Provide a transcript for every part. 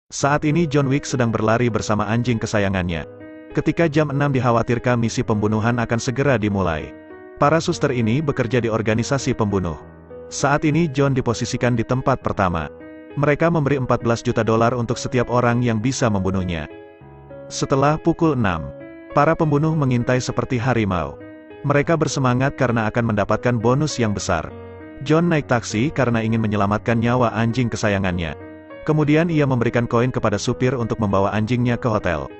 Saat ini John Wick sedang berlari bersama anjing kesayangannya. Ketika jam 6 dikhawatirkan misi pembunuhan akan segera dimulai. Para suster ini bekerja di organisasi pembunuh. Saat ini John diposisikan di tempat pertama. Mereka memberi $14 juta untuk setiap orang yang bisa membunuhnya. Setelah pukul 6, para pembunuh mengintai seperti harimau. Mereka bersemangat karena akan mendapatkan bonus yang besar. John naik taksi karena ingin menyelamatkan nyawa anjing kesayangannya. Kemudian ia memberikan koin kepada supir untuk membawa anjingnya ke hotel.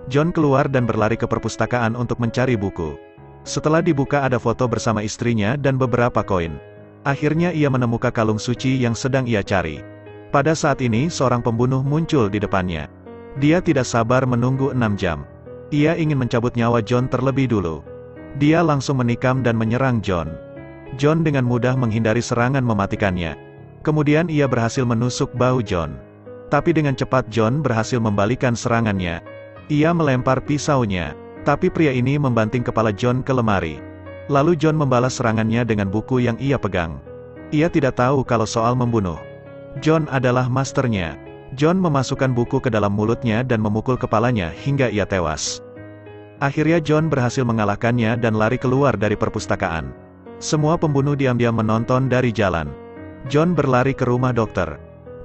John keluar dan berlari ke perpustakaan untuk mencari buku. Setelah dibuka ada foto bersama istrinya dan beberapa koin. Akhirnya ia menemukan kalung suci yang sedang ia cari. Pada saat ini seorang pembunuh muncul di depannya. Dia tidak sabar menunggu 6 jam. Ia ingin mencabut nyawa John terlebih dulu. Dia langsung menikam dan menyerang John. John dengan mudah menghindari serangan mematikannya. Kemudian ia berhasil menusuk bahu John. Tapi dengan cepat John berhasil membalikan serangannya. Ia melempar pisaunya. Tapi pria ini membanting kepala John ke lemari. Lalu John membalas serangannya dengan buku yang ia pegang. Ia tidak tahu kalau soal membunuh. John adalah masternya. John memasukkan buku ke dalam mulutnya dan memukul kepalanya hingga ia tewas. Akhirnya John berhasil mengalahkannya dan lari keluar dari perpustakaan. Semua pembunuh diam-diam menonton dari jalan. John berlari ke rumah dokter.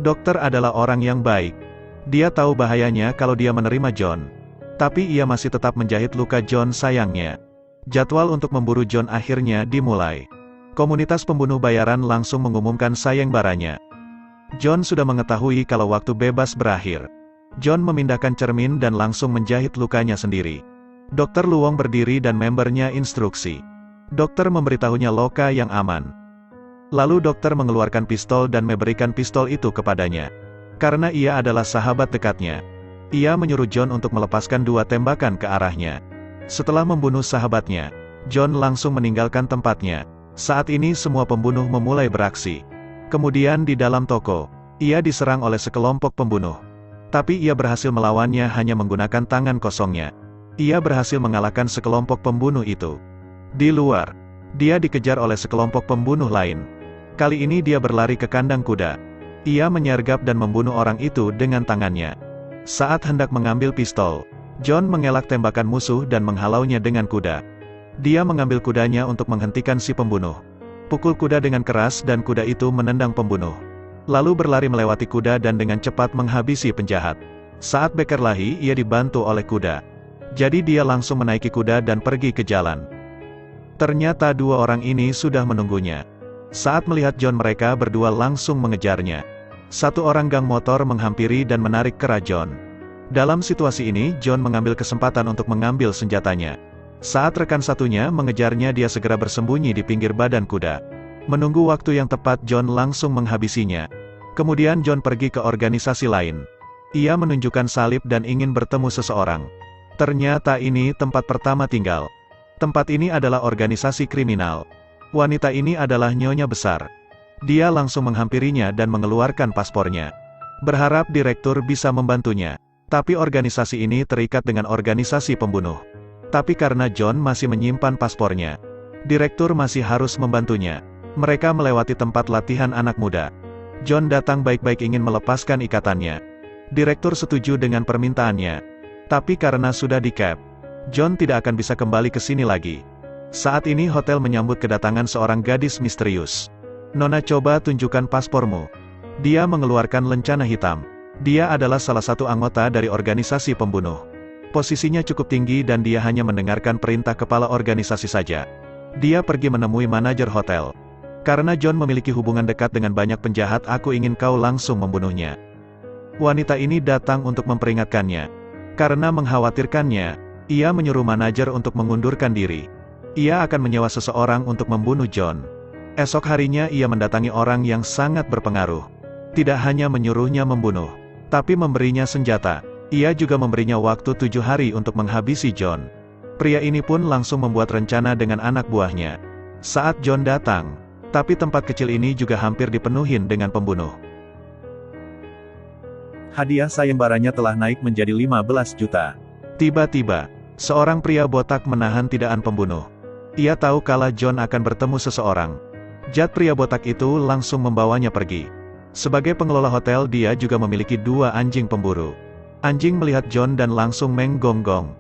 Dokter adalah orang yang baik. Dia tahu bahayanya kalau dia menerima John. Tapi ia masih tetap menjahit luka John sayangnya. Jadwal untuk memburu John akhirnya dimulai. Komunitas pembunuh bayaran langsung mengumumkan sayembaranya. John sudah mengetahui kalau waktu bebas berakhir. John memindahkan cermin dan langsung menjahit lukanya sendiri. Dokter Luong berdiri dan membernya instruksi. Dokter memberitahunya loka yang aman. Lalu dokter mengeluarkan pistol dan memberikan pistol itu kepadanya. Karena ia adalah sahabat dekatnya. Ia menyuruh John untuk melepaskan 2 tembakan ke arahnya. Setelah membunuh sahabatnya, John langsung meninggalkan tempatnya. Saat ini semua pembunuh memulai beraksi. Kemudian di dalam toko, ia diserang oleh sekelompok pembunuh. Tapi ia berhasil melawannya hanya menggunakan tangan kosongnya. Ia berhasil mengalahkan sekelompok pembunuh itu. Di luar, dia dikejar oleh sekelompok pembunuh lain. Kali ini dia berlari ke kandang kuda. Ia menyergap dan membunuh orang itu dengan tangannya. Saat hendak mengambil pistol, John mengelak tembakan musuh dan menghalaunya dengan kuda. Dia mengambil kudanya untuk menghentikan si pembunuh. Pukul kuda dengan keras dan kuda itu menendang pembunuh. Lalu berlari melewati kuda dan dengan cepat menghabisi penjahat. Saat berkelahi ia dibantu oleh kuda. Jadi dia langsung menaiki kuda dan pergi ke jalan. Ternyata 2 orang ini sudah menunggunya. Saat melihat John mereka berdua langsung mengejarnya. 1 orang gang motor menghampiri dan menarik kera John. Dalam situasi ini John mengambil kesempatan untuk mengambil senjatanya. Saat rekan satunya mengejarnya dia segera bersembunyi di pinggir badan kuda. Menunggu waktu yang tepat John langsung menghabisinya. Kemudian John pergi ke organisasi lain. Ia menunjukkan salib dan ingin bertemu seseorang. Ternyata ini tempat pertama tinggal. Tempat ini adalah organisasi kriminal. Wanita ini adalah nyonya besar. Dia langsung menghampirinya dan mengeluarkan paspornya. Berharap direktur bisa membantunya. Tapi organisasi ini terikat dengan organisasi pembunuh. Tapi karena John masih menyimpan paspornya, direktur masih harus membantunya. Mereka melewati tempat latihan anak muda. John datang baik-baik ingin melepaskan ikatannya. Direktur setuju dengan permintaannya. Tapi karena sudah di-cap, John tidak akan bisa kembali ke sini lagi. Saat ini hotel menyambut kedatangan seorang gadis misterius. Nona, coba tunjukkan paspormu. Dia mengeluarkan lencana hitam. Dia adalah salah satu anggota dari organisasi pembunuh. Posisinya cukup tinggi dan dia hanya mendengarkan perintah kepala organisasi saja. Dia pergi menemui manajer hotel. Karena John memiliki hubungan dekat dengan banyak penjahat, aku ingin kau langsung membunuhnya. Wanita ini datang untuk memperingatkannya. Karena mengkhawatirkannya, ia menyuruh manajer untuk mengundurkan diri. Ia akan menyewa seseorang untuk membunuh John. Esok harinya ia mendatangi orang yang sangat berpengaruh. Tidak hanya menyuruhnya membunuh, tapi memberinya senjata. Ia juga memberinya waktu 7 hari untuk menghabisi John. Pria ini pun langsung membuat rencana dengan anak buahnya. Saat John datang, tapi tempat kecil ini juga hampir dipenuhi dengan pembunuh. Hadiah sayembaranya telah naik menjadi 15 juta. Tiba-tiba, seorang pria botak menahan tidakan pembunuh. Ia tahu kalau John akan bertemu seseorang. Jad pria botak itu langsung membawanya pergi. Sebagai pengelola hotel dia juga memiliki 2 anjing pemburu. Anjing melihat John dan langsung menggonggong.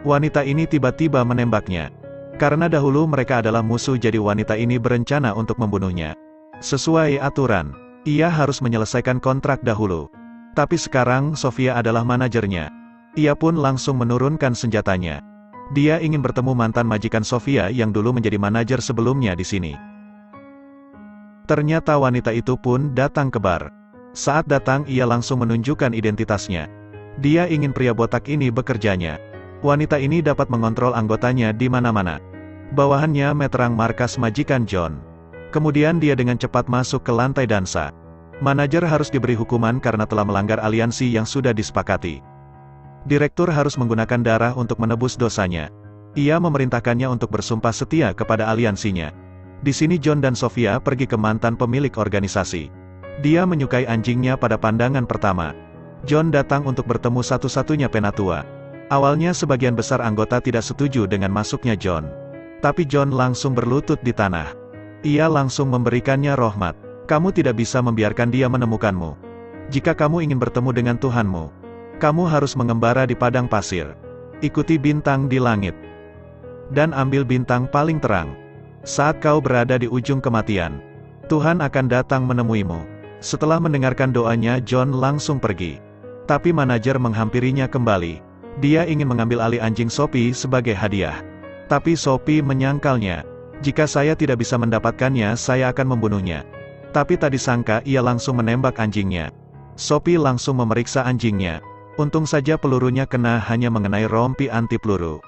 Wanita ini tiba-tiba menembaknya. Karena dahulu mereka adalah musuh jadi wanita ini berencana untuk membunuhnya. Sesuai aturan, ia harus menyelesaikan kontrak dahulu. Tapi sekarang Sofia adalah manajernya. Ia pun langsung menurunkan senjatanya. Dia ingin bertemu mantan majikan Sofia yang dulu menjadi manajer sebelumnya di sini. Ternyata wanita itu pun datang ke bar. Saat datang ia langsung menunjukkan identitasnya. Dia ingin pria botak ini bekerjanya. Wanita ini dapat mengontrol anggotanya di mana-mana. Bawahannya meterang markas majikan John. Kemudian dia dengan cepat masuk ke lantai dansa. Manajer harus diberi hukuman karena telah melanggar aliansi yang sudah disepakati. Direktur harus menggunakan darah untuk menebus dosanya. Ia memerintahkannya untuk bersumpah setia kepada aliansinya. Di sini John dan Sofia pergi ke mantan pemilik organisasi. Dia menyukai anjingnya pada pandangan pertama. John datang untuk bertemu satu-satunya penatua. Awalnya sebagian besar anggota tidak setuju dengan masuknya John. Tapi John langsung berlutut di tanah. Ia langsung memberikannya rahmat. Kamu tidak bisa membiarkan dia menemukanmu. Jika kamu ingin bertemu dengan Tuhanmu, kamu harus mengembara di padang pasir. Ikuti bintang di langit. Dan ambil bintang paling terang. Saat kau berada di ujung kematian, Tuhan akan datang menemuimu. Setelah mendengarkan doanya John langsung pergi. Tapi manajer menghampirinya kembali. Dia ingin mengambil alih anjing Sophie sebagai hadiah. Tapi Sophie menyangkalnya. Jika saya tidak bisa mendapatkannya saya akan membunuhnya. Tapi tak disangka ia langsung menembak anjingnya. Sophie langsung memeriksa anjingnya. Untung saja pelurunya kena hanya mengenai rompi anti peluru.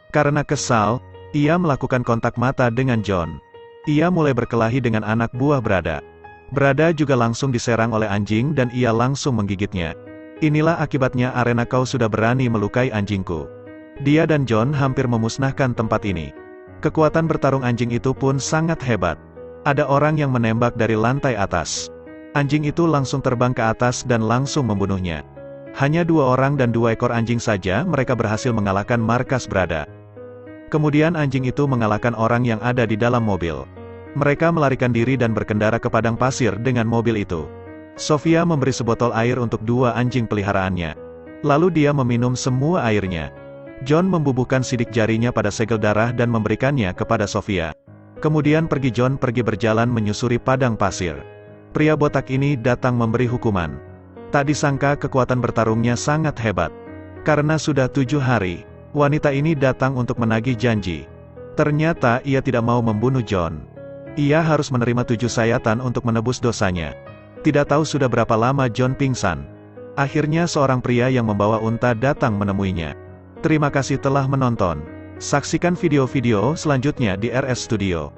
Karena kesal, ia melakukan kontak mata dengan John. Ia mulai berkelahi dengan anak buah Brada. Brada juga langsung diserang oleh anjing dan ia langsung menggigitnya. Inilah akibatnya Arena, kau sudah berani melukai anjingku. Dia dan John hampir memusnahkan tempat ini. Kekuatan bertarung anjing itu pun sangat hebat. Ada orang yang menembak dari lantai atas. Anjing itu langsung terbang ke atas dan langsung membunuhnya. Hanya 2 orang dan 2 ekor anjing saja mereka berhasil mengalahkan markas Brada. Kemudian anjing itu mengalahkan orang yang ada di dalam mobil. Mereka melarikan diri dan berkendara ke padang pasir dengan mobil itu. Sofia memberi sebotol air untuk 2 anjing peliharaannya. Lalu dia meminum semua airnya. John membubuhkan sidik jarinya pada segel darah dan memberikannya kepada Sofia. Kemudian John pergi berjalan menyusuri padang pasir. Pria botak ini datang memberi hukuman. Tak disangka kekuatan bertarungnya sangat hebat. Karena sudah 7 hari, wanita ini datang untuk menagih janji. Ternyata ia tidak mau membunuh John. Ia harus menerima 7 sayatan untuk menebus dosanya. Tidak tahu sudah berapa lama John pingsan. Akhirnya seorang pria yang membawa unta datang menemuinya. Terima kasih telah menonton. Saksikan video-video selanjutnya di RS Studio.